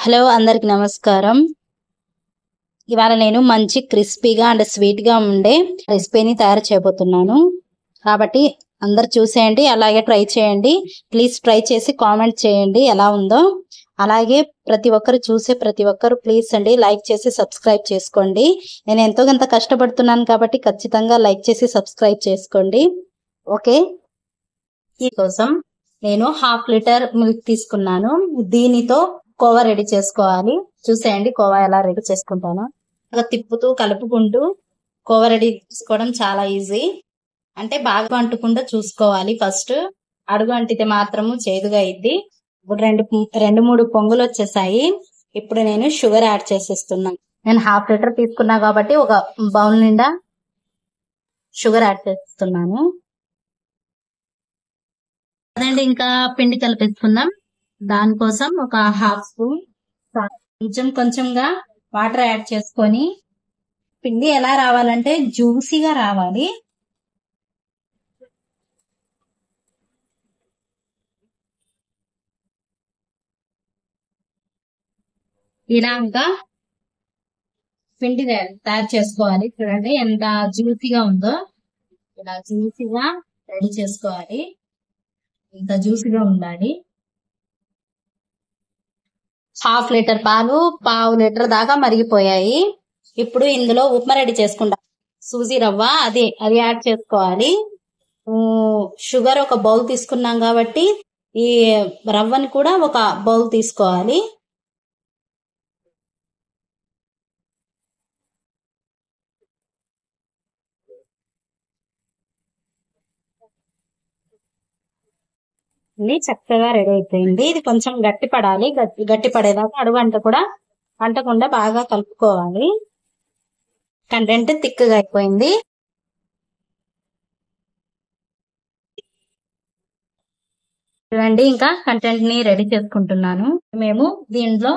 Hello అందరికి నమస్కారం. ఇవాళ నేను మంచి క్రిస్పీగా అండ్ స్వీట్గా ఉండే రెసిపీని తయారు చేయబోతున్నాను. కాబట్టి అందరు చూసేయండి, అలాగే ట్రై చేయండి. ప్లీజ్ ట్రై చేసి కామెంట్ చేయండి ఎలా ఉందో. అలాగే ప్రతి ఒక్కరు ప్రతి ఒక్కరు ప్లీజ్ అండి లైక్ చేసి సబ్స్క్రైబ్ చేసుకోండి. నేను ఎంతో కొంత కష్టపడుతున్నాను కాబట్టి ఖచ్చితంగా లైక్ చేసి సబ్స్క్రైబ్ చేసుకోండి. ఓకే, ఈ కోసం నేను 1/2 లీటర్ మిల్క్ తీసుకున్నాను. దీనితో కోవా రెడీ చేసుకోవాలి. చూసేయండి కోవా ఎలా రెడీ చేసుకుంటానో. తిప్పుతూ కలుపుకుంటూ కోవా రెడీ చేసుకోవడం చాలా ఈజీ. అంటే బాగా అంటకుండా చూసుకోవాలి. ఫస్ట్ అడుగు అంటితే మాత్రము చేదుగా అయింది. ఇప్పుడు రెండు మూడు పొంగులు వచ్చేసాయి. ఇప్పుడు నేను షుగర్ యాడ్ చేసేస్తున్నాను. నేను 1/2 లీటర్ తీసుకున్నా కాబట్టి ఒక బౌల్ నిండా షుగర్ యాడ్ చేస్తున్నాను. అదండి, ఇంకా పిండి కలిపేసుకుందాం. దానికోసం ఒక 1/2 స్పూన్ కొంచెంగా వాటర్ యాడ్ చేసుకొని పిండి ఎలా రావాలంటే జ్యూసీగా రావాలి. ఇలాగా పిండి తయారు చేసుకోవాలి. చూడండి ఎంత జ్యూసీగా ఉందో. ఇలా జ్యూసీగా రెడీ చేసుకోవాలి. ఇంత జ్యూసీగా ఉండాలి. 1/2 లీటర్ పాలు 1/2 లీటర్ దాకా మరిగిపోయాయి. ఇప్పుడు ఇందులో ఉప్మా రెడీ చేసుకుంటాం. సూజీ రవ్వ అది యాడ్ చేసుకోవాలి. షుగర్ ఒక బౌల్ తీసుకున్నాం కాబట్టి ఈ రవ్వని కూడా ఒక బౌల్ తీసుకోవాలి. చక్కగా రెడీ అయిపోయింది. ఇది కొంచెం గట్టి పడాలి. గట్టి పడేదాకా అడుగు అంటకుండా బాగా కలుపుకోవాలి. కంటెంట్ థిక్గా అయిపోయింది. చూడండి, ఇంకా కంటెంట్ ని రెడీ చేసుకుంటున్నాను. మేము దీంట్లో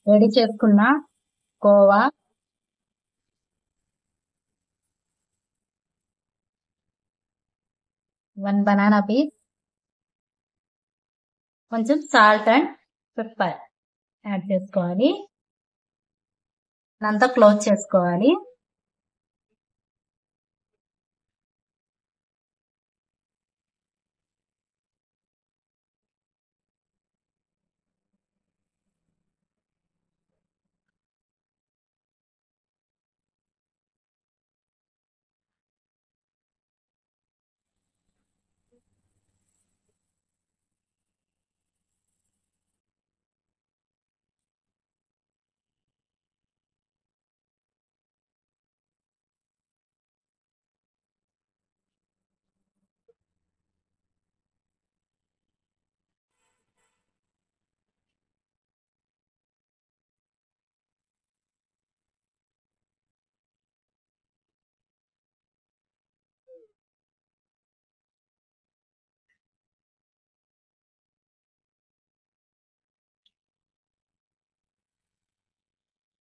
రెడీ చేసుకున్న కోవా, వన్ బనానా పీస్, కొంచెం సాల్ట్ అండ్ పెప్పర్ యాడ్ చేసుకోవాలి. అంతా క్లోజ్ చేసుకోవాలి.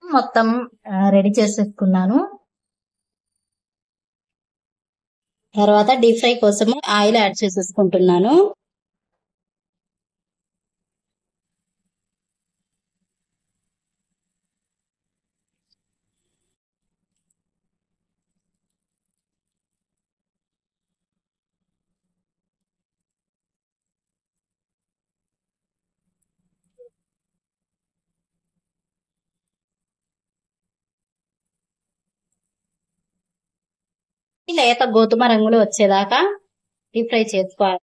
మొత్తం రెడీ చేసేసుకున్నాను. తర్వాత డీప్ ఫ్రై కోసం ఆయిల్ యాడ్ చేసేసుకుంటున్నాను. లేత గోధుమ రంగులో వచ్చేదాకా డీప్ ఫ్రై చేసుకోవాలి.